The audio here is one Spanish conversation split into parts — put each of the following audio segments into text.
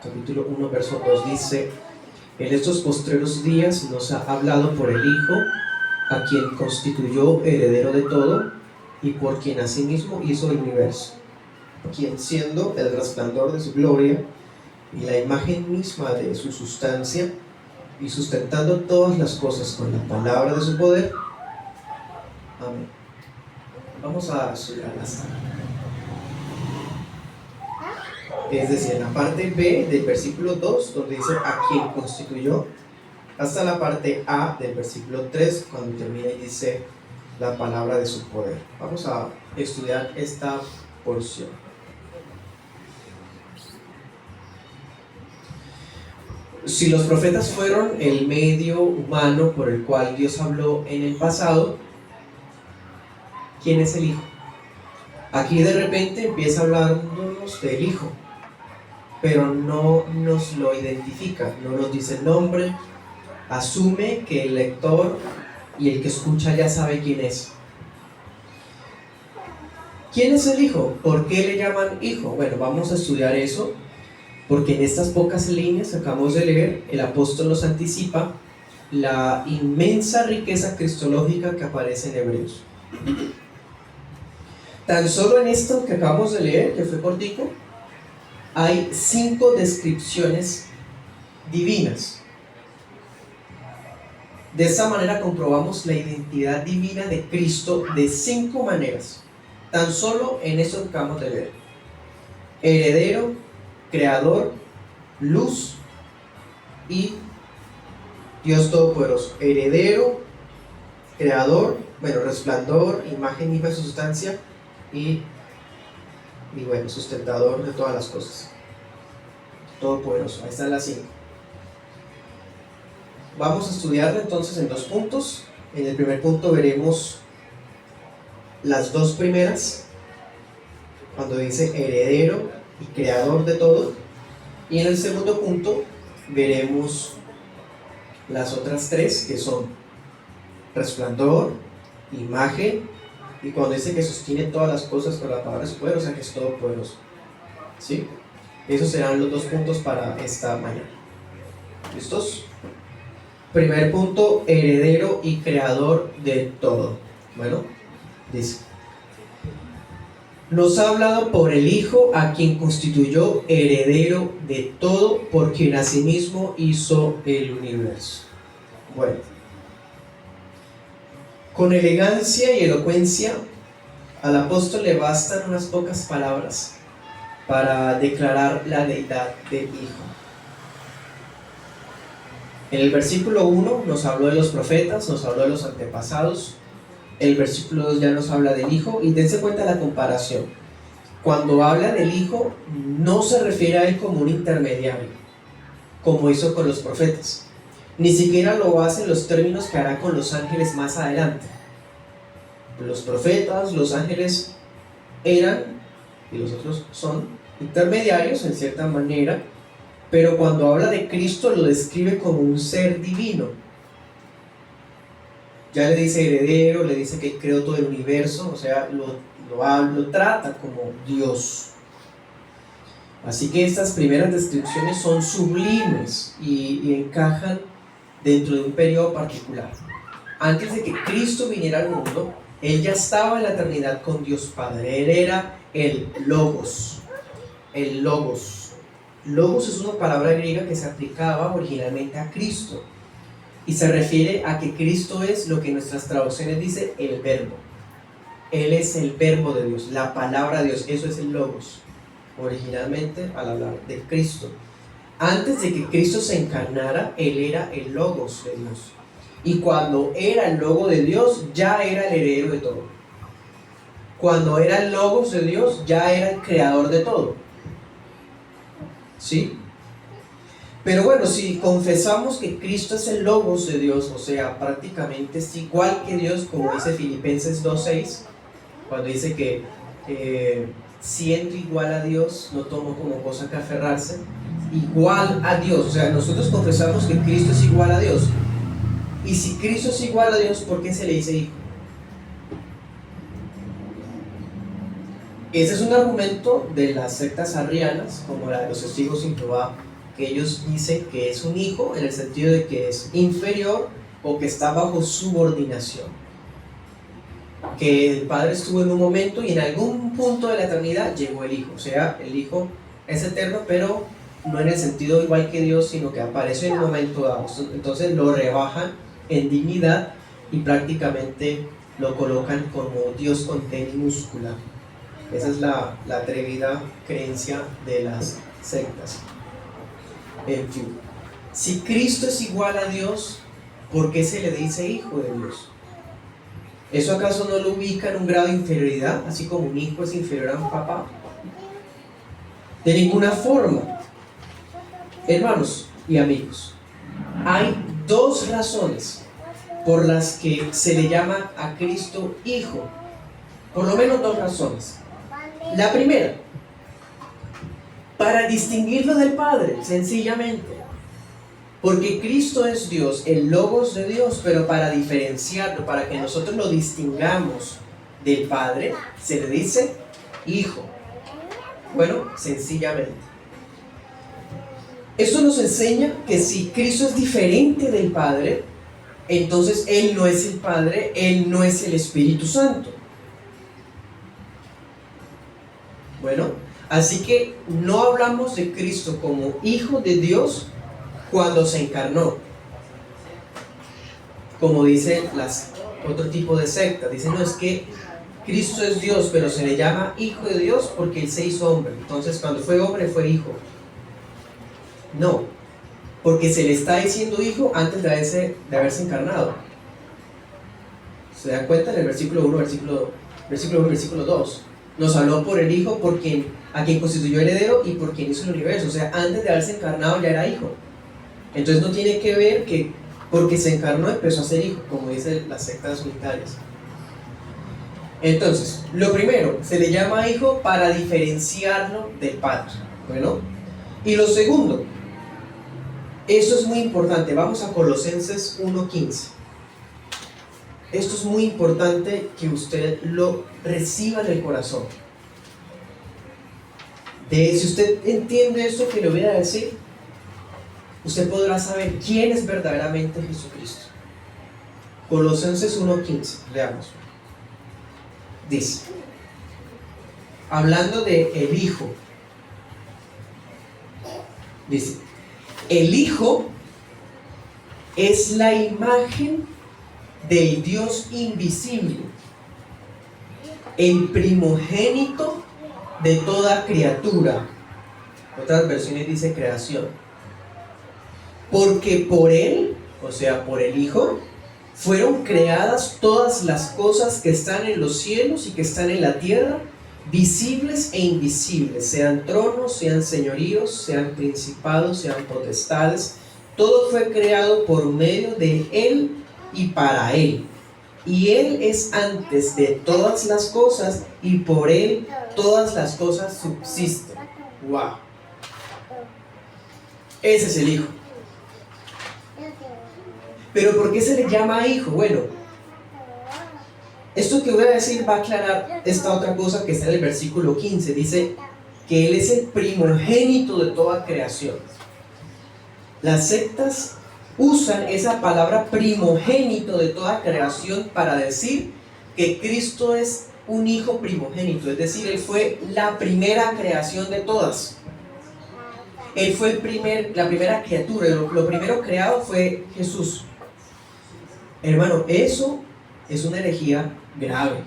capítulo 1, verso 2 dice: en estos postreros días nos ha hablado por el Hijo, a quien constituyó heredero de todo y por quien asimismo hizo el universo, quien siendo el resplandor de su gloria y la imagen misma de su sustancia, y sustentando todas las cosas con la palabra de su poder. Amén. Vamos a estudiar hasta, es decir, en la parte B del versículo 2, donde dice a quien constituyó, hasta la parte A del versículo 3, cuando termina y dice la palabra de su poder. Vamos a estudiar esta porción. Si los profetas fueron el medio humano por el cual Dios habló en el pasado, ¿quién es el Hijo? Aquí de repente empieza hablándonos del Hijo, pero no nos lo identifica, no nos dice el nombre, asume que el lector y el que escucha ya sabe quién es. ¿Quién es el Hijo? ¿Por qué le llaman Hijo? Bueno, vamos a estudiar eso, porque en estas pocas líneas que acabamos de leer, el apóstol nos anticipa la inmensa riqueza cristológica que aparece en Hebreos. Tan solo en esto que acabamos de leer, que fue cortico, hay 5 descripciones divinas. De esa manera comprobamos la identidad divina de Cristo de 5 maneras. Tan solo en eso que acabamos de leer: heredero, creador, luz y Dios Todopoderoso. Heredero, creador, resplandor, imagen misma de su sustancia y sustentador de todas las cosas. Todopoderoso. Ahí están las 5. Vamos a estudiarlo entonces en 2 puntos. En el primer punto veremos las 2 primeras, cuando dice heredero y creador de todo, y en el segundo punto veremos las otras 3, que son resplandor, imagen, y cuando dice que sostiene todas las cosas con la palabra de su poder, o sea que es todopoderoso. ¿Sí? Esos serán los 2 puntos para esta mañana. ¿Listos? Primer punto: heredero y creador de todo. Bueno, dice: nos ha hablado por el Hijo, a quien constituyó heredero de todo, por quien asimismo hizo el universo. Bueno, con elegancia y elocuencia al apóstol le bastan unas pocas palabras para declarar la deidad del Hijo. En el versículo 1 nos habló de los profetas, nos habló de los antepasados. El versículo 2 ya nos habla del Hijo, y dense cuenta de la comparación. Cuando habla del Hijo, no se refiere a él como un intermediario, como hizo con los profetas. Ni siquiera lo hace en los términos que hará con los ángeles más adelante. Los profetas, los ángeles eran, y los otros son, intermediarios en cierta manera, pero cuando habla de Cristo lo describe como un ser divino. Ya le dice heredero, le dice que creó todo el universo, o sea, lo trata como Dios. Así que estas primeras descripciones son sublimes y encajan dentro de un periodo particular. Antes de que Cristo viniera al mundo, Él ya estaba en la eternidad con Dios Padre. Él era el Logos. El Logos. Logos es una palabra griega que se aplicaba originalmente a Cristo, y se refiere a que Cristo es lo que en nuestras traducciones dice el Verbo. Él es el Verbo de Dios, la palabra de Dios. Eso es el Logos, originalmente al hablar de Cristo. Antes de que Cristo se encarnara, Él era el Logos de Dios, y cuando era el Logos de Dios, ya era el heredero de todo. Cuando era el Logos de Dios, ya era el creador de todo. ¿Sí? Pero bueno, si confesamos que Cristo es el Logos de Dios, o sea, prácticamente es igual que Dios, como dice Filipenses 2:6, cuando dice que siendo igual a Dios, no tomo como cosa que aferrarse, igual a Dios. O sea, nosotros confesamos que Cristo es igual a Dios. Y si Cristo es igual a Dios, ¿por qué se le dice Hijo? Ese es un argumento de las sectas arrianas, como la de los testigos de Jehová que ellos dicen que es un hijo en el sentido de que es inferior o que está bajo subordinación. Que el Padre estuvo en un momento y en algún punto de la eternidad llegó el Hijo. O sea, el Hijo es eterno, pero no en el sentido igual que Dios, sino que aparece en un momento dado. Entonces lo rebajan en dignidad y prácticamente lo colocan como Dios con T minúscula. Esa es la atrevida creencia de las sectas. En fin, si Cristo es igual a Dios, ¿por qué se le dice Hijo de Dios? ¿Eso acaso no lo ubica en un grado de inferioridad, así como un hijo es inferior a un papá? De ninguna forma. Hermanos y amigos, hay dos razones por las que se le llama a Cristo Hijo. Por lo menos dos razones. La primera, para distinguirlo del Padre, sencillamente. Porque Cristo es Dios, el Logos de Dios, pero para diferenciarlo, para que nosotros lo distingamos del Padre, se le dice Hijo. Bueno, sencillamente. Esto nos enseña que si Cristo es diferente del Padre, entonces Él no es el Padre, Él no es el Espíritu Santo. Bueno, así que no hablamos de Cristo como Hijo de Dios cuando se encarnó, como dicen otro tipo de sectas. Dicen, no, es que Cristo es Dios, pero se le llama Hijo de Dios porque Él se hizo hombre. Entonces cuando fue hombre fue hijo. No, porque se le está diciendo hijo antes de haberse encarnado. ¿Se dan cuenta? En el versículo 1, versículo 2. Nos habló por el Hijo, a quien constituyó heredero y por quien hizo el universo. O sea, antes de haberse encarnado ya era hijo. Entonces no tiene que ver que porque se encarnó empezó a ser hijo, como dicen las sectas unitarias. Entonces, lo primero, se le llama hijo para diferenciarlo del Padre. Bueno, y lo segundo, esto es muy importante. Vamos a Colosenses 1:15. Esto es muy importante que usted lo reciba en el corazón. Si usted entiende esto que le voy a decir, usted podrá saber quién es verdaderamente Jesucristo. Colosenses 1:15, leamos. Dice, hablando de el Hijo, dice, el Hijo es la imagen del Dios invisible, el primogénito de toda criatura. Otras versiones dice creación. Porque por Él, o sea, por el Hijo, fueron creadas todas las cosas que están en los cielos y que están en la tierra, visibles e invisibles, sean tronos, sean señoríos, sean principados, sean potestades. Todo fue creado por medio de Él y para Él. Y Él es antes de todas las cosas y por Él todas las cosas subsisten. ¡Wow! Ese es el Hijo. ¿Pero por qué se le llama hijo? Bueno, esto que voy a decir va a aclarar esta otra cosa que está en el versículo 15. Dice que Él es el primogénito de toda creación. Las sectas usan esa palabra primogénito de toda creación para decir que Cristo es un hijo primogénito. Es decir, Él fue la primera creación de todas. Él fue la primera criatura. Lo primero creado fue Jesús. Hermano, eso es una herejía grave.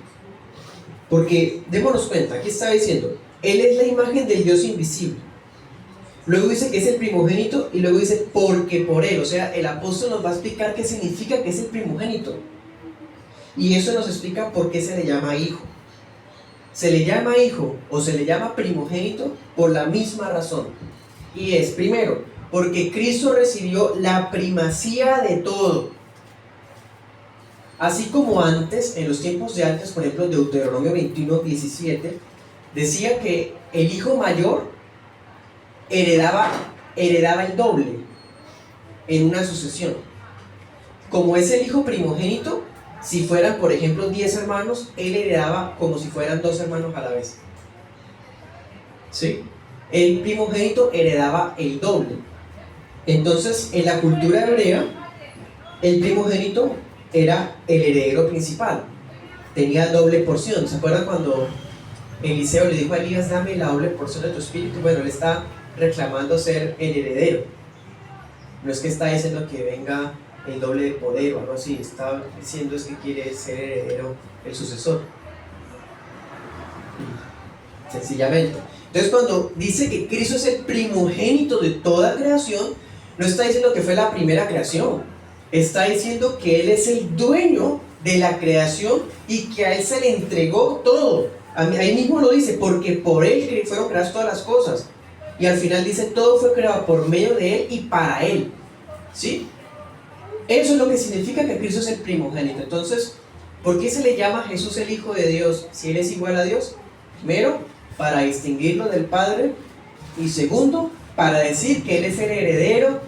Porque, démonos cuenta, aquí está diciendo, Él es la imagen del Dios invisible. Luego dice que es el primogénito y luego dice, porque por Él. O sea, el apóstol nos va a explicar qué significa que es el primogénito. Y eso nos explica por qué se le llama hijo. Se le llama hijo o se le llama primogénito por la misma razón. Y es, primero, porque Cristo recibió la primacía de todo. Así como antes, en los tiempos de antes, por ejemplo, Deuteronomio 21:17, decía que el hijo mayor heredaba el doble en una sucesión. Como es el hijo primogénito, si fueran, por ejemplo, 10 hermanos, él heredaba como si fueran 2 hermanos a la vez. ¿Sí? El primogénito heredaba el doble. Entonces, en la cultura hebrea, el primogénito era el heredero principal, tenía doble porción. ¿Se acuerdan cuando Eliseo le dijo a Elías, dame la doble porción de tu espíritu? Bueno, él está reclamando ser el heredero. No es que está diciendo que venga el doble de poder o algo así, está diciendo es que quiere ser heredero, el sucesor. Sencillamente. Entonces, cuando dice que Cristo es el primogénito de toda creación, no está diciendo que fue la primera creación, está diciendo que Él es el dueño de la creación y que a Él se le entregó todo. Ahí mismo lo dice, porque por Él fueron creadas todas las cosas. Y al final dice, todo fue creado por medio de Él y para Él. ¿Sí? Eso es lo que significa que Cristo es el primogénito. Entonces, ¿por qué se le llama Jesús el Hijo de Dios si Él es igual a Dios? Primero, para distinguirlo del Padre. Y segundo, para decir que Él es el heredero,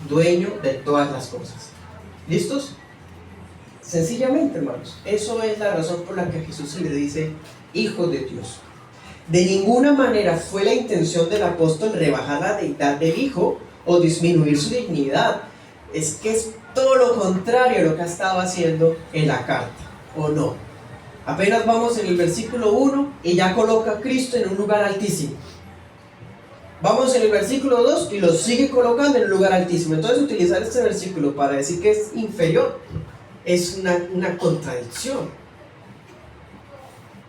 dueño de todas las cosas. ¿Listos? Sencillamente, hermanos, eso es la razón por la que a Jesús se le dice Hijo de Dios. De ninguna manera fue la intención del apóstol rebajar la deidad del Hijo o disminuir su dignidad. Es que es todo lo contrario a lo que ha estado haciendo en la carta, ¿o no? Apenas vamos en el versículo 1 y ya coloca a Cristo en un lugar altísimo. Vamos en el versículo 2 y lo sigue colocando en un lugar altísimo. Entonces, utilizar este versículo para decir que es inferior es una contradicción.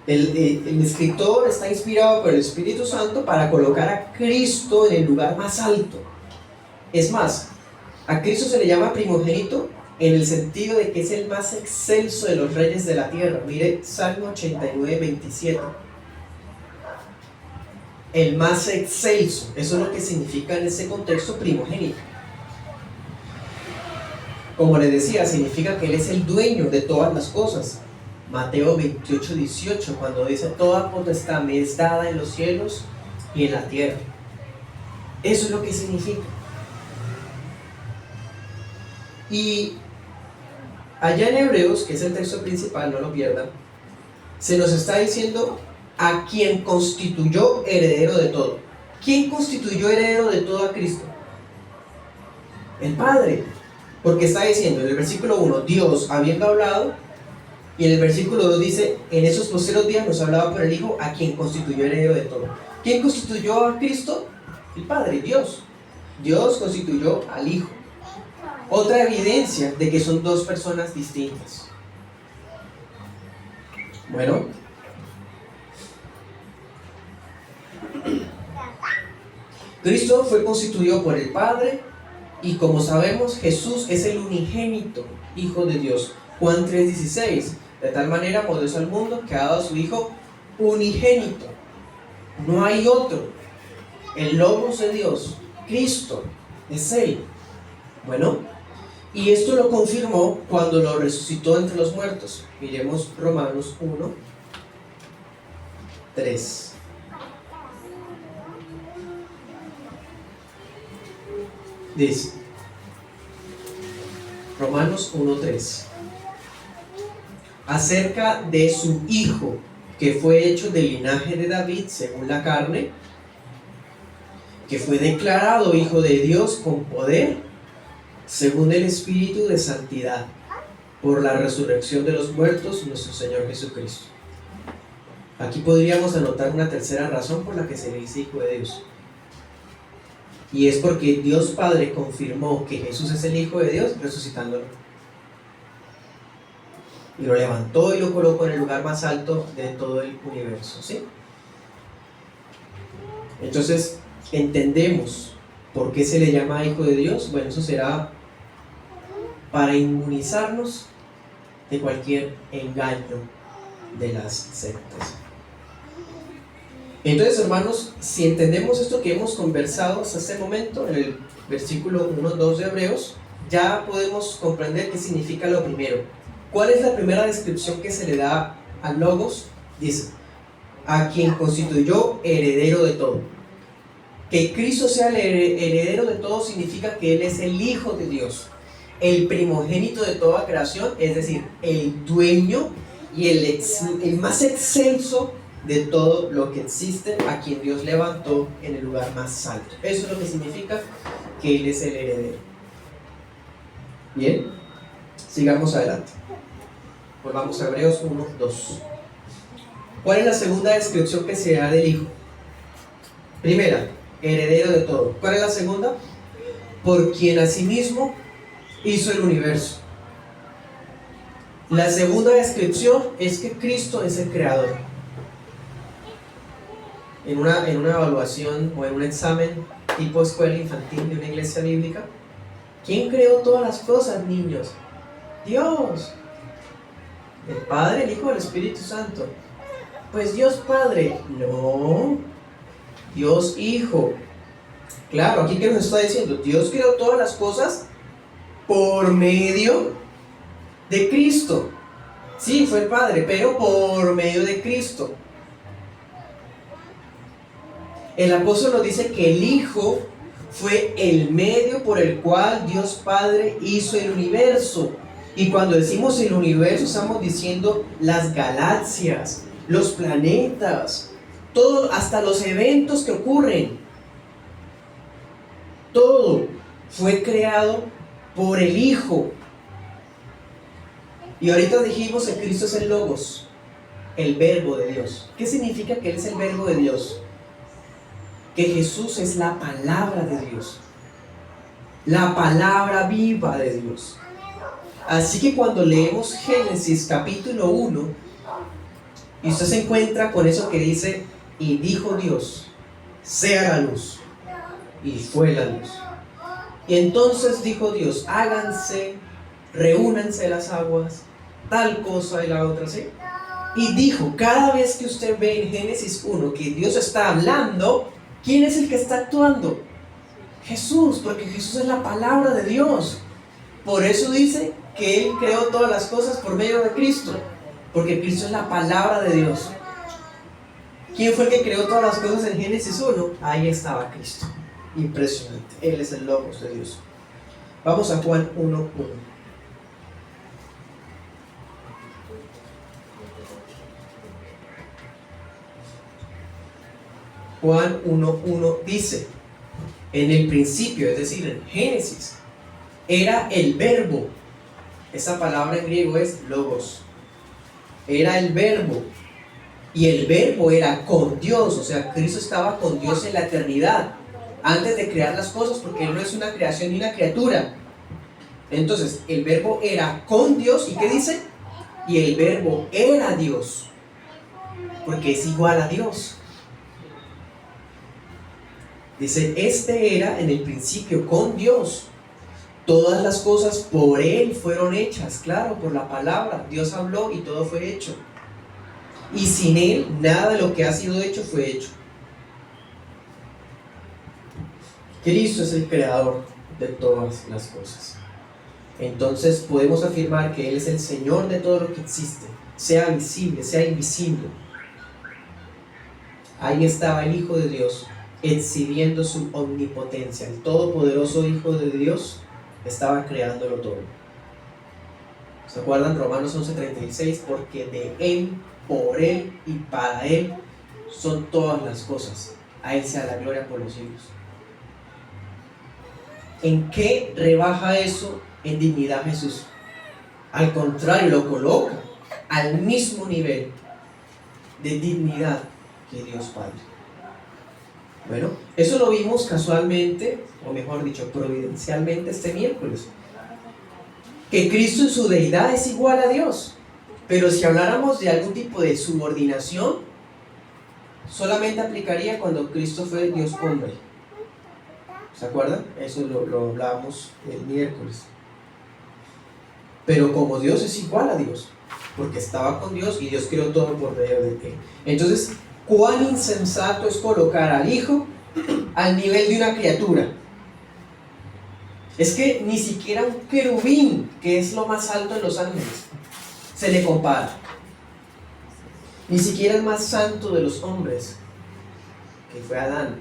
El escritor está inspirado por el Espíritu Santo para colocar a Cristo en el lugar más alto. Es más, a Cristo se le llama primogénito en el sentido de que es el más excelso de los reyes de la tierra. Mire Salmo 89, 27. El más excelso, eso es lo que significa en ese contexto primogénito. Como les decía, significa que Él es el dueño de todas las cosas. Mateo 28, 18, cuando dice, toda potestad me es dada en los cielos y en la tierra. Eso es lo que significa. Y allá en Hebreos, que es el texto principal, no lo pierdan, se nos está diciendo a quien constituyó heredero de todo. ¿Quién constituyó heredero de todo a Cristo? El Padre. Porque está diciendo en el versículo 1, Dios habiendo hablado, y en el versículo 2 dice, en esos posteros días nos hablaba por el Hijo, a quien constituyó heredero de todo. ¿Quién constituyó a Cristo? El Padre, Dios. Dios constituyó al Hijo. Otra evidencia de que son dos personas distintas. Bueno, Cristo fue constituido por el Padre y como sabemos Jesús es el unigénito Hijo de Dios. Juan 3:16, de tal manera amó Dios al mundo que ha dado a su Hijo unigénito. No hay otro. El Logos de Dios, Cristo, es Él. Bueno, y esto lo confirmó cuando lo resucitó entre los muertos. Miremos Romanos 1, 3. Dice, Romanos 1:3, acerca de su Hijo, que fue hecho del linaje de David según la carne, que fue declarado Hijo de Dios con poder, según el Espíritu de santidad, por la resurrección de los muertos, nuestro Señor Jesucristo. Aquí podríamos anotar una tercera razón por la que se le dice Hijo de Dios. Y es porque Dios Padre confirmó que Jesús es el Hijo de Dios resucitándolo. Y lo levantó y lo colocó en el lugar más alto de todo el universo, ¿sí? Entonces, entendemos por qué se le llama Hijo de Dios. Bueno, eso será para inmunizarnos de cualquier engaño de las sectas. Entonces, hermanos, si entendemos esto que hemos conversado hasta este momento, en el versículo 1, 2 de Hebreos, ya podemos comprender qué significa lo primero. ¿Cuál es la primera descripción que se le da al Logos? Dice, a quien constituyó heredero de todo. Que Cristo sea el heredero de todo significa que Él es el Hijo de Dios, el primogénito de toda creación, es decir, el dueño y el más excelso de todo lo que existe, a quien Dios levantó en el lugar más alto. Eso es lo que significa que Él es el heredero. Bien, sigamos adelante. Volvamos a Hebreos 1, 2. ¿Cuál es la segunda descripción que se da del Hijo? Primera, heredero de todo. ¿Cuál es la segunda? Por quien asimismo hizo el universo. La segunda descripción es que Cristo es el creador. En una evaluación o en un examen tipo escuela infantil de una iglesia bíblica, ¿quién creó todas las cosas, niños? Dios. El Padre, el Hijo, el Espíritu Santo. Pues Dios Padre. No. Dios Hijo. Claro, aquí que nos está diciendo, Dios creó todas las cosas por medio de Cristo. Sí, fue el Padre, pero por medio de Cristo. El apóstol nos dice que el Hijo fue el medio por el cual Dios Padre hizo el universo. Y cuando decimos el universo, estamos diciendo las galaxias, los planetas, todo, hasta los eventos que ocurren. Todo fue creado por el Hijo. Y ahorita dijimos que Cristo es el Logos, el Verbo de Dios. ¿Qué significa que Él es el Verbo de Dios? Que Jesús es la palabra de Dios, la palabra viva de Dios. Así que cuando leemos Génesis capítulo 1, y usted se encuentra con eso que dice, y dijo Dios, sea la luz, y fue la luz. Y entonces dijo Dios, háganse, reúnanse las aguas, tal cosa y la otra, ¿sí? Y dijo, cada vez que usted ve en Génesis 1 que Dios está hablando, ¿quién es el que está actuando? Jesús, porque Jesús es la palabra de Dios. Por eso dice que Él creó todas las cosas por medio de Cristo, porque Cristo es la palabra de Dios. ¿Quién fue el que creó todas las cosas en Génesis 1? Ahí estaba Cristo. Impresionante. Él es el Logos de Dios. Vamos a Juan 1:1. Juan 1:1 dice, en el principio, es decir, en Génesis, era el verbo. Esa palabra en griego es logos. Era el verbo. Y el verbo era con Dios. O sea, Cristo estaba con Dios en la eternidad, antes de crear las cosas, porque Él no es una creación ni una criatura. Entonces, el verbo era con Dios. ¿Y qué dice? Y el verbo era Dios, porque es igual a Dios. Dice, este era en el principio con Dios. Todas las cosas por Él fueron hechas, claro, por la palabra. Dios habló y todo fue hecho. Y sin Él, nada de lo que ha sido hecho fue hecho. Cristo es el creador de todas las cosas. Entonces podemos afirmar que Él es el Señor de todo lo que existe, sea visible, sea invisible. Ahí estaba el Hijo de Dios, exhibiendo su omnipotencia. El todopoderoso Hijo de Dios estaba creándolo todo. ¿Se acuerdan? Romanos 11:36, porque de Él, por Él y para Él son todas las cosas. A Él sea la gloria por los siglos. ¿En qué rebaja eso en dignidad Jesús? Al contrario, lo coloca al mismo nivel de dignidad que Dios Padre. Bueno, eso lo vimos casualmente, o mejor dicho, providencialmente este miércoles. Que Cristo en su deidad es igual a Dios. Pero si habláramos de algún tipo de subordinación, solamente aplicaría cuando Cristo fue Dios hombre. ¿Se acuerdan? Eso lo hablábamos el miércoles. Pero como Dios es igual a Dios, porque estaba con Dios y Dios creó todo por medio de Él. Entonces, ¿cuán insensato es colocar al Hijo al nivel de una criatura? Es que ni siquiera un querubín, que es lo más alto de los ángeles, se le compara. Ni siquiera el más santo de los hombres, que fue Adán,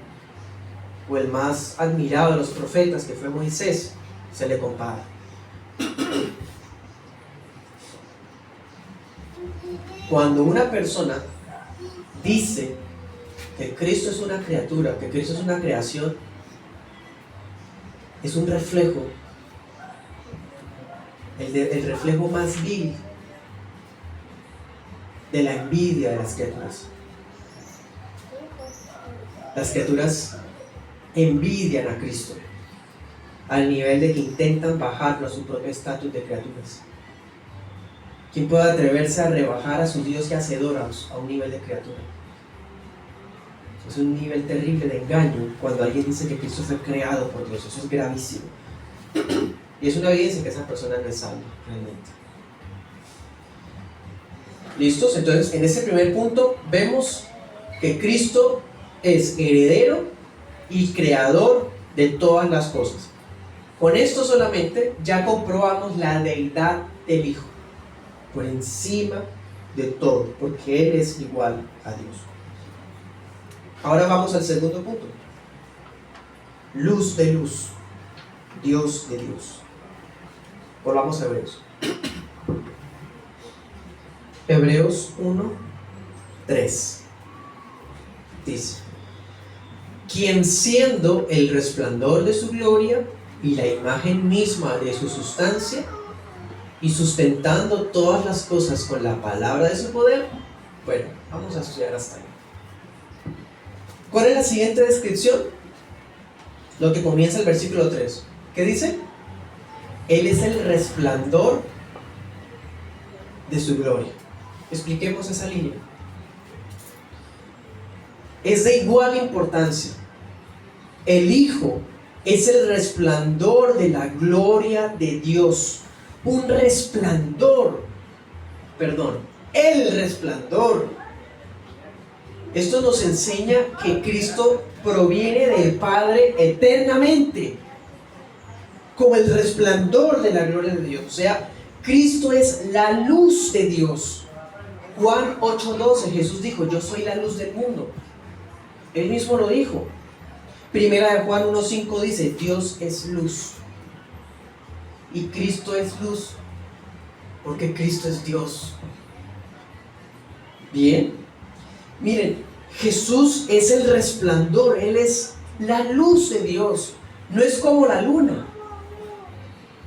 o el más admirado de los profetas, que fue Moisés, se le compara. Cuando una persona dice que Cristo es una criatura, que Cristo es una creación, es un reflejo, el reflejo más vil de la envidia de las criaturas. Las criaturas envidian a Cristo al nivel de que intentan bajarlo a su propio estatus de criaturas. ¿Quién puede atreverse a rebajar a su Dios hacedor a un nivel de criatura? Es un nivel terrible de engaño cuando alguien dice que Cristo fue creado por Dios. Eso es gravísimo. Y es una evidencia que esa persona no es salva realmente. ¿Listos? Entonces, en ese primer punto vemos que Cristo es heredero y creador de todas las cosas. Con esto solamente ya comprobamos la deidad del Hijo por encima de todo, porque Él es igual a Dios. Ahora vamos al segundo punto. Luz de luz, Dios de Dios. Volvamos a Hebreos. Hebreos 1:3 dice: quien siendo el resplandor de su gloria y la imagen misma de su sustancia, y sustentando todas las cosas con la palabra de su poder. Bueno, vamos a estudiar hasta ahí. ¿Cuál es la siguiente descripción? Lo que comienza el versículo 3. ¿Qué dice? Él es el resplandor de su gloria. Expliquemos esa línea. Es de igual importancia. El Hijo es el resplandor de la gloria de Dios. Un resplandor. Perdón, el resplandor. Esto nos enseña que Cristo proviene del Padre eternamente, como el resplandor de la gloria de Dios. O sea, Cristo es la luz de Dios. Juan 8:12, Jesús dijo: yo soy la luz del mundo. Él mismo lo dijo. Primera de Juan 1:5 dice: Dios es luz. Y Cristo es luz, porque Cristo es Dios. Bien, miren, Jesús es el resplandor, Él es la luz de Dios. No es como la luna.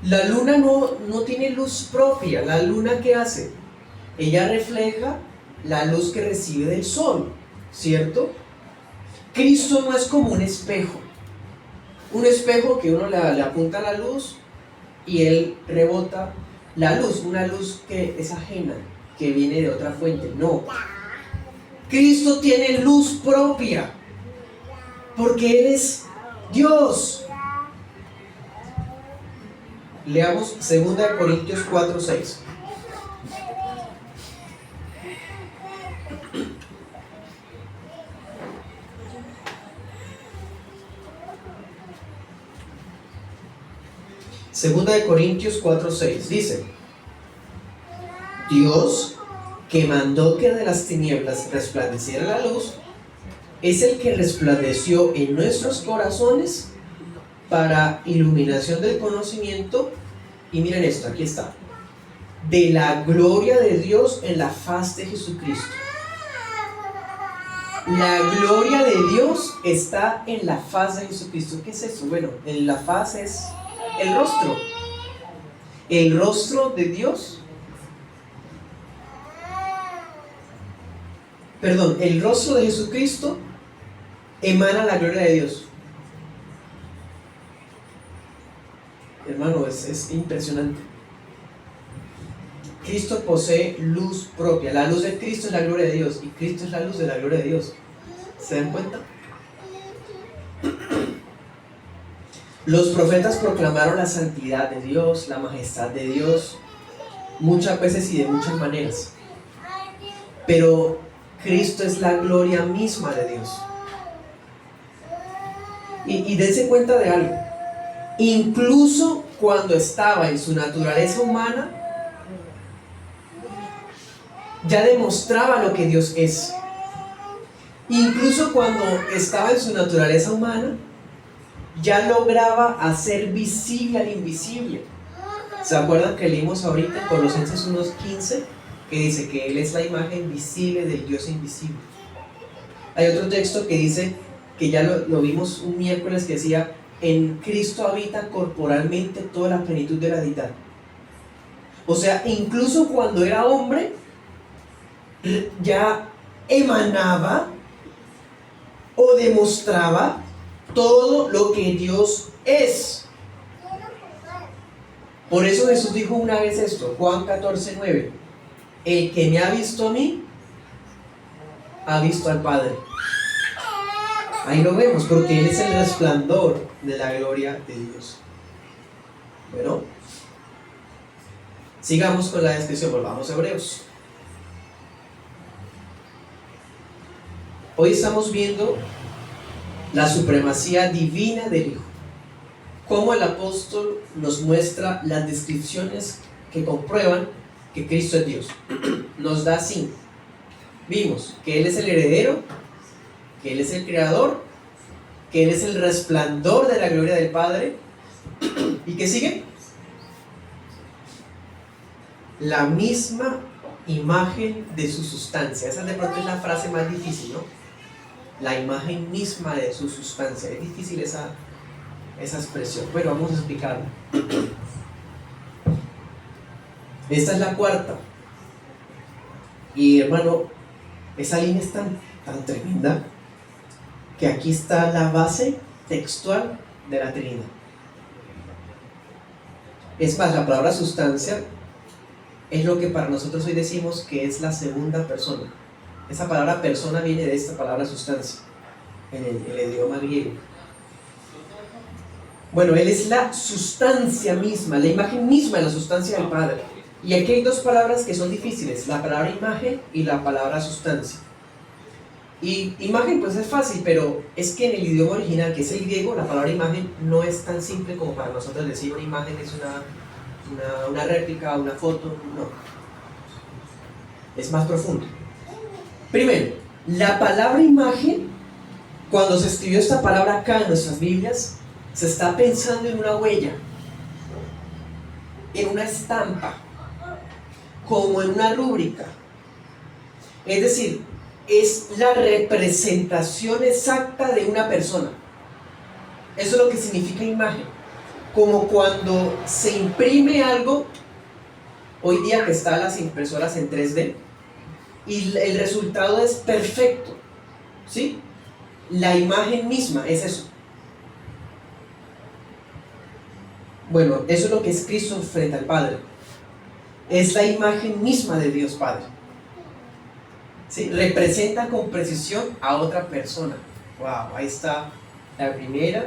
La luna no tiene luz propia. La luna, ¿qué hace? Ella refleja la luz que recibe del sol, ¿cierto? Cristo no es como un espejo. Un espejo que uno le apunta la luz y él rebota la luz, una luz que es ajena, que viene de otra fuente. No. Cristo tiene luz propia, porque Él es Dios. Leamos 2 Corintios 4:6. Segunda de Corintios 4:6 dice: Dios, que mandó que de las tinieblas resplandeciera la luz, es el que resplandeció en nuestros corazones para iluminación del conocimiento. Y miren esto, aquí está: de la gloria de Dios en la faz de Jesucristo. La gloria de Dios está en la faz de Jesucristo. ¿Qué es eso? Bueno, en la faz es el rostro. El rostro de Dios. Perdón, el rostro de Jesucristo emana la gloria de Dios. Hermano, es impresionante. Cristo posee luz propia. La luz de Cristo es la gloria de Dios, y Cristo es la luz de la gloria de Dios. ¿Se dan cuenta? Los profetas proclamaron la santidad de Dios, la majestad de Dios, muchas veces y de muchas maneras. Pero Cristo es la gloria misma de Dios. Y dense cuenta de algo. Incluso cuando estaba en su naturaleza humana, ya demostraba lo que Dios es. Incluso cuando estaba en su naturaleza humana, ya lograba hacer visible al invisible. ¿Se acuerdan que leímos ahorita en Colosenses 1:15? Que dice que Él es la imagen visible del Dios invisible. Hay otro texto que dice, que ya lo vimos un miércoles, que decía en Cristo habita corporalmente toda la plenitud de la deidad. O sea, incluso cuando era hombre, ya emanaba o demostraba todo lo que Dios es. Por eso Jesús dijo una vez esto, Juan 14:9: el que me ha visto a mí, ha visto al Padre. Ahí lo vemos, porque Él es el resplandor de la gloria de Dios. Bueno, sigamos con la descripción, volvamos a Hebreos. Hoy estamos viendo la supremacía divina del Hijo. Cómo el apóstol nos muestra las descripciones que comprueban que Cristo es Dios. Nos da 5. Vimos que Él es el heredero, que Él es el creador, que Él es el resplandor de la gloria del Padre. ¿Y qué sigue? La misma imagen de su sustancia. Esa de pronto es la frase más difícil, ¿no? La imagen misma de su sustancia. Es difícil esa expresión, pero vamos a explicarla. Esta es la cuarta. Y hermano, esa línea es tan tremenda que aquí está la base textual de la Trinidad. Es más, la palabra sustancia es lo que para nosotros hoy decimos que es la segunda persona. Esa palabra persona viene de esta palabra sustancia en el idioma griego. Bueno, Él es la sustancia misma, la imagen misma de la sustancia del Padre. Y aquí hay dos palabras que son difíciles, la palabra imagen y la palabra sustancia. Y imagen pues es fácil, pero es que en el idioma original, que es el griego, la palabra imagen no es tan simple como para nosotros decir una imagen es una réplica, una foto, no. Es más profundo. Primero, la palabra imagen, cuando se escribió esta palabra acá en nuestras Biblias, se está pensando en una huella, en una estampa, como en una rúbrica. Es decir, es la representación exacta de una persona. Eso es lo que significa imagen. Como cuando se imprime algo, hoy día que están las impresoras en 3D, y el resultado es perfecto, ¿sí? La imagen misma es eso. Bueno, eso es lo que es Cristo frente al Padre. Es la imagen misma de Dios Padre. ¿Sí? Representa con precisión a otra persona. Wow, ahí está la primera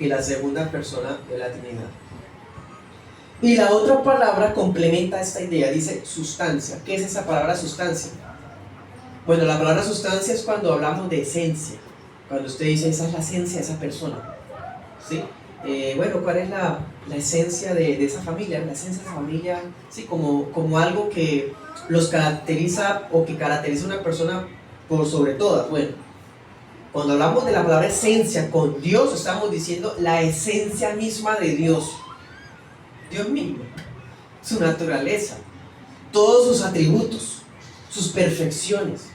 y la segunda persona de la Trinidad. Y la otra palabra complementa esta idea, dice sustancia. ¿Qué es esa palabra sustancia? Bueno, la palabra sustancia es cuando hablamos de esencia. Cuando usted dice, esa es la esencia de esa persona. ¿Sí? Bueno, ¿cuál es la esencia de esa familia? La esencia de esa familia, sí, como algo que los caracteriza o que caracteriza a una persona por sobre todas. Bueno, cuando hablamos de la palabra esencia con Dios, estamos diciendo la esencia misma de Dios. Dios mismo, su naturaleza, todos sus atributos, sus perfecciones.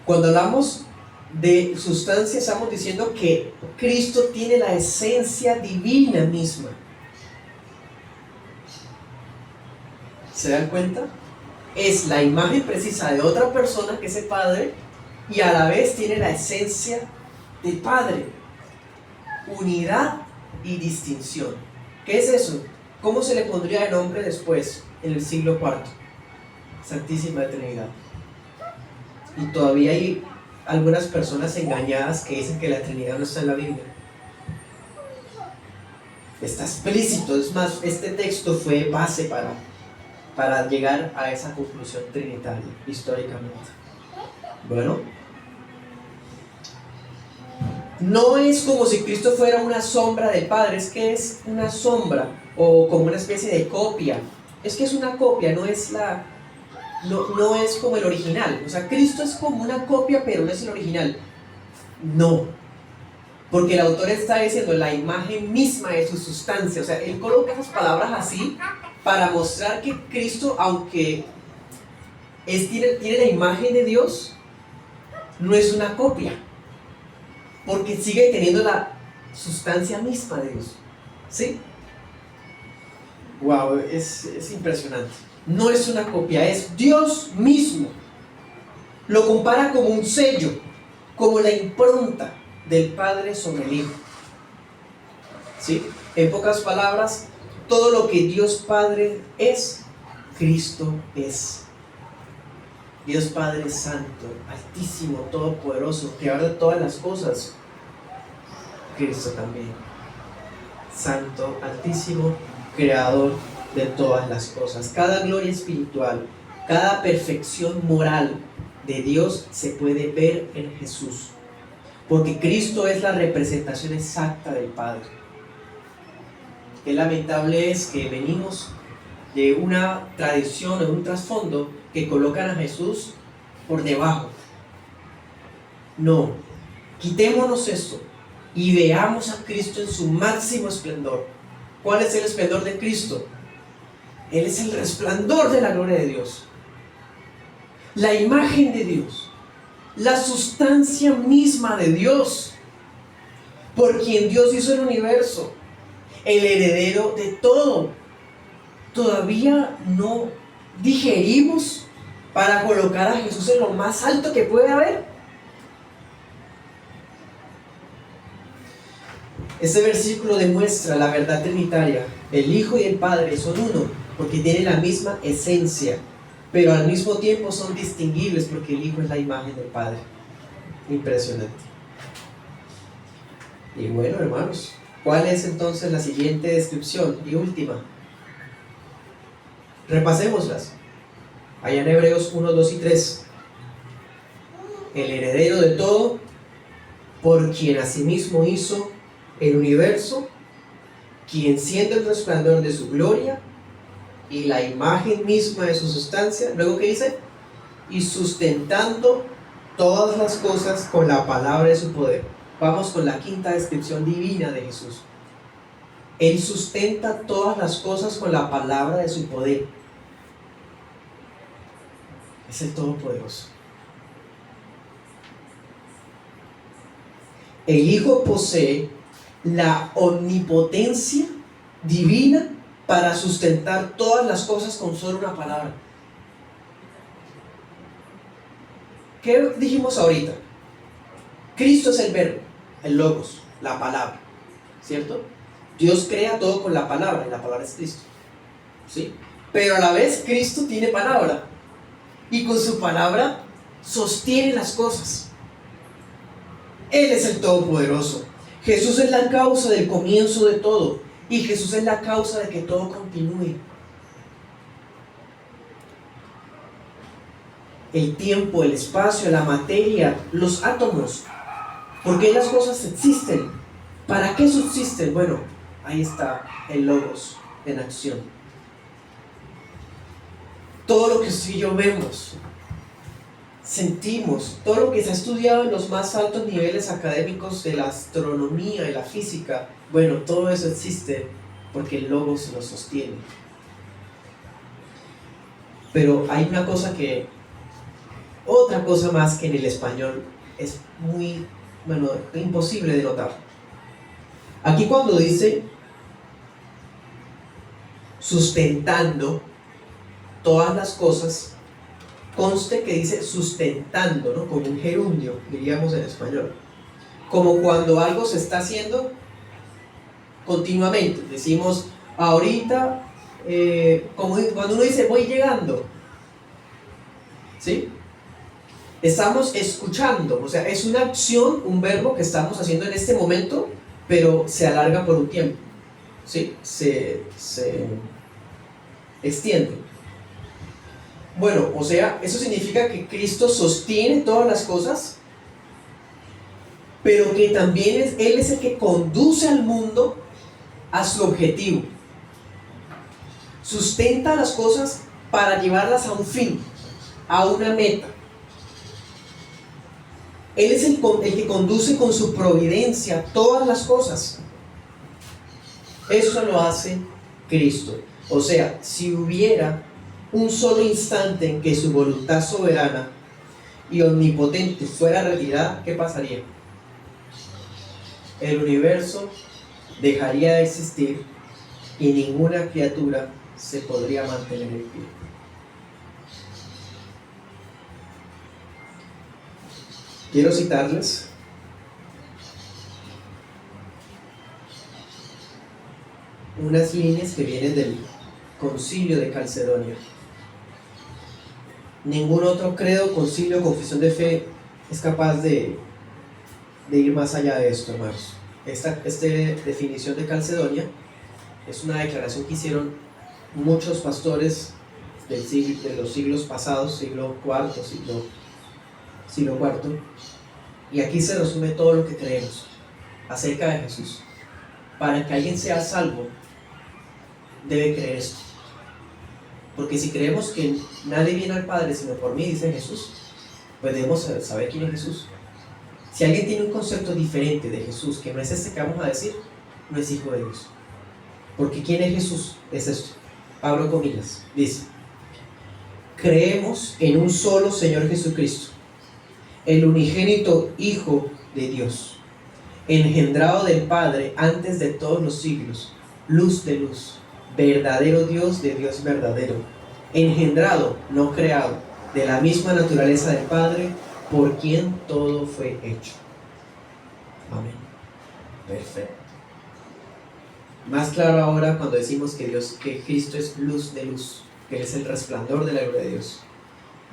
Cuando hablamos de sustancia, estamos diciendo que Cristo tiene la esencia divina misma. ¿Se dan cuenta? Es la imagen precisa de otra persona, que es el Padre, y a la vez tiene la esencia del Padre. Unidad y distinción. ¿Qué es eso? ¿Cómo se le pondría de nombre después, en el siglo IV? Santísima Trinidad. Y todavía hay algunas personas engañadas que dicen que la Trinidad no está en la Biblia. Está explícito, es más, este texto fue base para llegar a esa conclusión trinitaria, históricamente. Bueno, no es como si Cristo fuera una sombra del Padre, es que es una sombra, o como una especie de copia. Es que es una copia, no es como el original. O sea, Cristo es como una copia, pero no es el original. No, porque el autor está diciendo la imagen misma de su sustancia. O sea, él coloca esas palabras así para mostrar que Cristo, aunque tiene la imagen de Dios, no es una copia, porque sigue teniendo sustancia misma de Dios. ¿Sí? Wow, es impresionante. No es una copia, es Dios mismo. Lo compara como un sello, como la impronta del Padre sobre el Hijo. ¿Sí? En pocas palabras, todo lo que Dios Padre es, Cristo es. Dios Padre Santo, Altísimo, Todopoderoso, Creador de todas las cosas. Cristo también. Santo, Altísimo, Creador de todas las cosas. Cada gloria espiritual, cada perfección moral de Dios se puede ver en Jesús. Porque Cristo es la representación exacta del Padre. Qué lamentable es que venimos de una tradición o un trasfondo que colocan a Jesús por debajo. No, quitémonos esto y veamos a Cristo en su máximo esplendor. ¿Cuál es el esplendor de Cristo? Él es el resplandor de la gloria de Dios, la imagen de Dios, la sustancia misma de Dios, por quien Dios hizo el universo, el heredero de todo. Todavía no digerimos para colocar a Jesús en lo más alto que puede haber. Este versículo demuestra la verdad trinitaria. El Hijo y el Padre son uno, porque tienen la misma esencia, pero al mismo tiempo son distinguibles porque el Hijo es la imagen del Padre. Impresionante. Y bueno, hermanos, ¿cuál es entonces la siguiente descripción y última? Repasémoslas. Allá en Hebreos 1, 2 y 3. El heredero de todo, por quien asimismo hizo el universo, quien siendo el resplandor de su gloria y la imagen misma de su sustancia. Luego, ¿qué dice? Y sustentando todas las cosas con la palabra de su poder. Vamos con la quinta descripción divina de Jesús. Él sustenta todas las cosas con la palabra de su poder. Es el Todopoderoso. El Hijo posee la omnipotencia divina para sustentar todas las cosas con solo una palabra. ¿Qué dijimos ahorita? Cristo es el verbo, el logos, la palabra, ¿cierto? Dios crea todo con la palabra, y la palabra es Cristo, ¿sí? Pero a la vez Cristo tiene palabra, y con su palabra sostiene las cosas. Él es el Todopoderoso. Jesús es la causa del comienzo de todo, y Jesús es la causa de que todo continúe. El tiempo, el espacio, la materia, los átomos. ¿Por qué las cosas existen? ¿Para qué subsisten? Bueno, ahí está el Logos en acción. Todo lo que usted y yo vemos, sentimos, todo lo que se ha estudiado en los más altos niveles académicos de la astronomía y la física, bueno, todo eso existe porque el Logos lo sostiene. Pero hay una cosa otra cosa más que en el español es muy, imposible de notar. Aquí cuando dice sustentando todas las cosas, conste que dice sustentando, ¿no? Como un gerundio, diríamos en español. Como cuando algo se está haciendo continuamente. Decimos ahorita, como cuando uno dice voy llegando, ¿sí? Estamos escuchando, o sea, es una acción, un verbo que estamos haciendo en este momento, pero se alarga por un tiempo, ¿sí? Se extiende. Bueno, o sea, eso significa que Cristo sostiene todas las cosas, pero que también Él es el que conduce al mundo a su objetivo. Sustenta las cosas para llevarlas a un fin, a una meta. Él es el que conduce con su providencia todas las cosas. Eso lo hace Cristo. O sea, si hubiera un solo instante en que su voluntad soberana y omnipotente fuera retirada, ¿qué pasaría? el universo dejaría de existir y ninguna criatura se podría mantener en pie. Quiero citarles unas líneas que vienen del Concilio de Calcedonia. Ningún otro credo, concilio, confesión de fe es capaz de ir más allá de esto, hermanos. Esta definición de Calcedonia es una declaración que hicieron muchos pastores de los siglos pasados, siglo IV, siglo IV, y aquí se resume todo lo que creemos acerca de Jesús. Para que alguien sea salvo, debe creer esto. Porque si creemos que nadie viene al Padre sino por mí, dice Jesús, pues debemos saber quién es Jesús. Si alguien tiene un concepto diferente de Jesús, que no es este que vamos a decir, no es hijo de Dios. Porque ¿quién es Jesús? Es esto. Abro comillas. Dice: creemos en un solo Señor Jesucristo, el unigénito Hijo de Dios, engendrado del Padre antes de todos los siglos, luz de luz, verdadero Dios de Dios verdadero, engendrado, no creado, de la misma naturaleza del Padre, por quien todo fue hecho. Amén. Perfecto. Más claro ahora cuando decimos que Cristo es luz de luz, que Él es el resplandor de la gloria de Dios.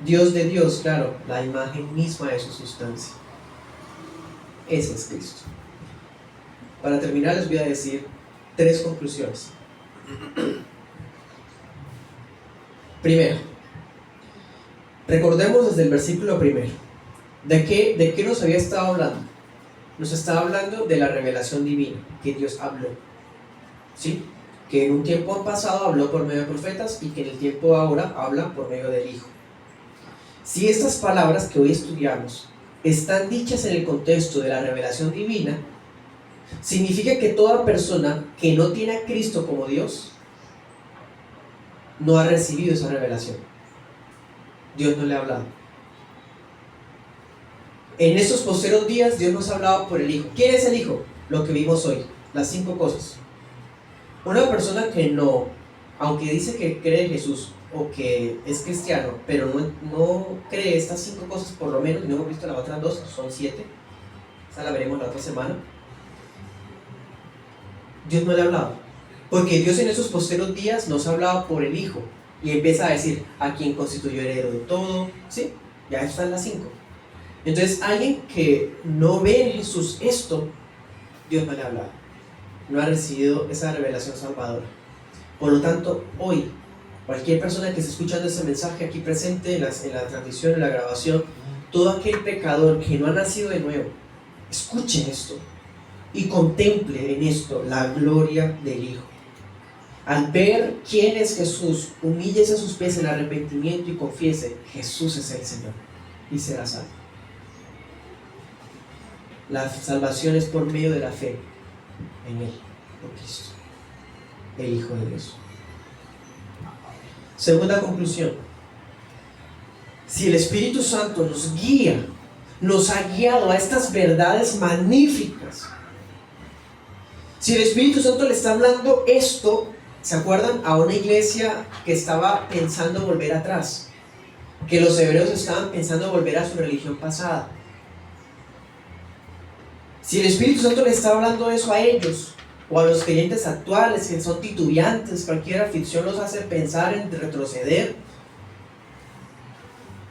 Dios de Dios, claro, la imagen misma de su sustancia. Ese es Cristo. Para terminar les voy a decir 3 conclusiones. Primero, recordemos desde el versículo primero, ¿de qué nos había estado hablando? Nos estaba hablando de la revelación divina, que Dios habló, ¿sí? Que en un tiempo pasado habló por medio de profetas y que en el tiempo ahora habla por medio del Hijo. Si estas palabras que hoy estudiamos están dichas en el contexto de la revelación divina, significa que toda persona que no tiene a Cristo como Dios no ha recibido esa revelación. Dios no le ha hablado. En estos posteros días Dios nos ha hablado por el Hijo. ¿Quién es el Hijo? Lo que vimos hoy, las 5 cosas. Una persona que no, aunque dice que cree en Jesús o que es cristiano, pero no cree estas 5 cosas, por lo menos, no hemos visto las otras 2, son 7, esa la veremos la otra semana. Dios no le ha hablado, porque Dios en esos posteros días nos ha hablado por el Hijo y empieza a decir a quien constituyó heredero de todo, ¿sí? Ya están las 5. Entonces alguien que no ve en Jesús esto, Dios no le ha hablado, no ha recibido esa revelación salvadora. Por lo tanto, hoy cualquier persona que esté escuchando este mensaje aquí presente en la transmisión, en la grabación, todo aquel pecador que no ha nacido de nuevo, escuchen esto y contemple en esto la gloria del Hijo. Al ver quién es Jesús, humíllese a sus pies en arrepentimiento y confiese: Jesús es el Señor, y será salvo. La salvación es por medio de la fe en Él, por Cristo, el Hijo de Dios. Segunda conclusión: si el Espíritu Santo nos guía, nos ha guiado a estas verdades magníficas, si el Espíritu Santo le está hablando esto, ¿se acuerdan? A una iglesia que estaba pensando volver atrás, que los hebreos estaban pensando volver a su religión pasada. Si el Espíritu Santo le está hablando eso a ellos, o a los creyentes actuales que son titubeantes, cualquier aflicción los hace pensar en retroceder,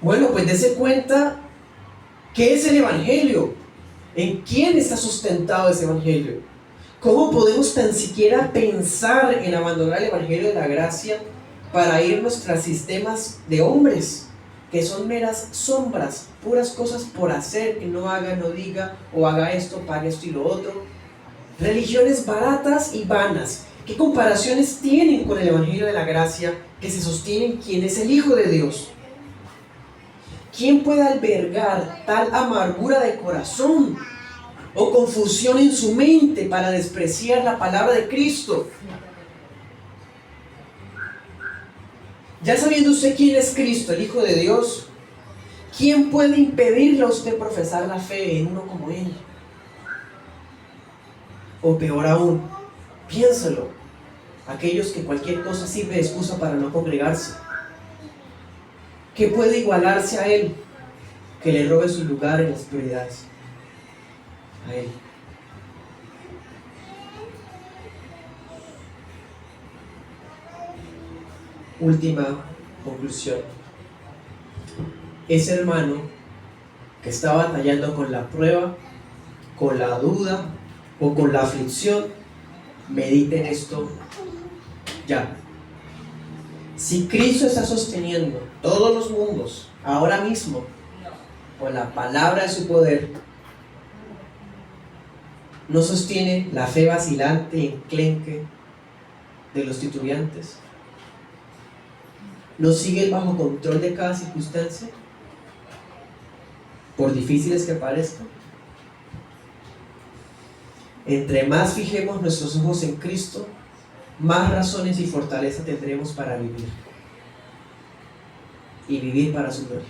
bueno, pues dése cuenta qué es el Evangelio, en quién está sustentado ese Evangelio. ¿Cómo podemos tan siquiera pensar en abandonar el Evangelio de la gracia para irnos tras sistemas de hombres que son meras sombras, puras cosas por hacer, que no haga, no diga, o haga esto, pague esto y lo otro? Religiones baratas y vanas. ¿Qué comparaciones tienen con el Evangelio de la gracia que se sostiene en quien es el Hijo de Dios? ¿Quién puede albergar tal amargura de corazón o confusión en su mente para despreciar la palabra de Cristo? Ya sabiendo usted quién es Cristo, el Hijo de Dios, ¿quién puede impedirle a usted profesar la fe en uno como Él? O peor aún, piénsalo, aquellos que cualquier cosa sirve de excusa para no congregarse. ¿Qué puede igualarse a él que le robe su lugar en las prioridades? A él. Última conclusión. Ese hermano que está batallando con la prueba, con la duda o con la aflicción, medite en esto ya. Si Cristo está sosteniendo todos los mundos ahora mismo con la palabra de su poder, ¿no sostiene la fe vacilante y enclenque de los titubeantes? ¿No sigue bajo control de cada circunstancia, por difíciles que parezcan? Entre más fijemos nuestros ojos en Cristo, más razones y fortaleza tendremos para vivir y vivir para su gloria.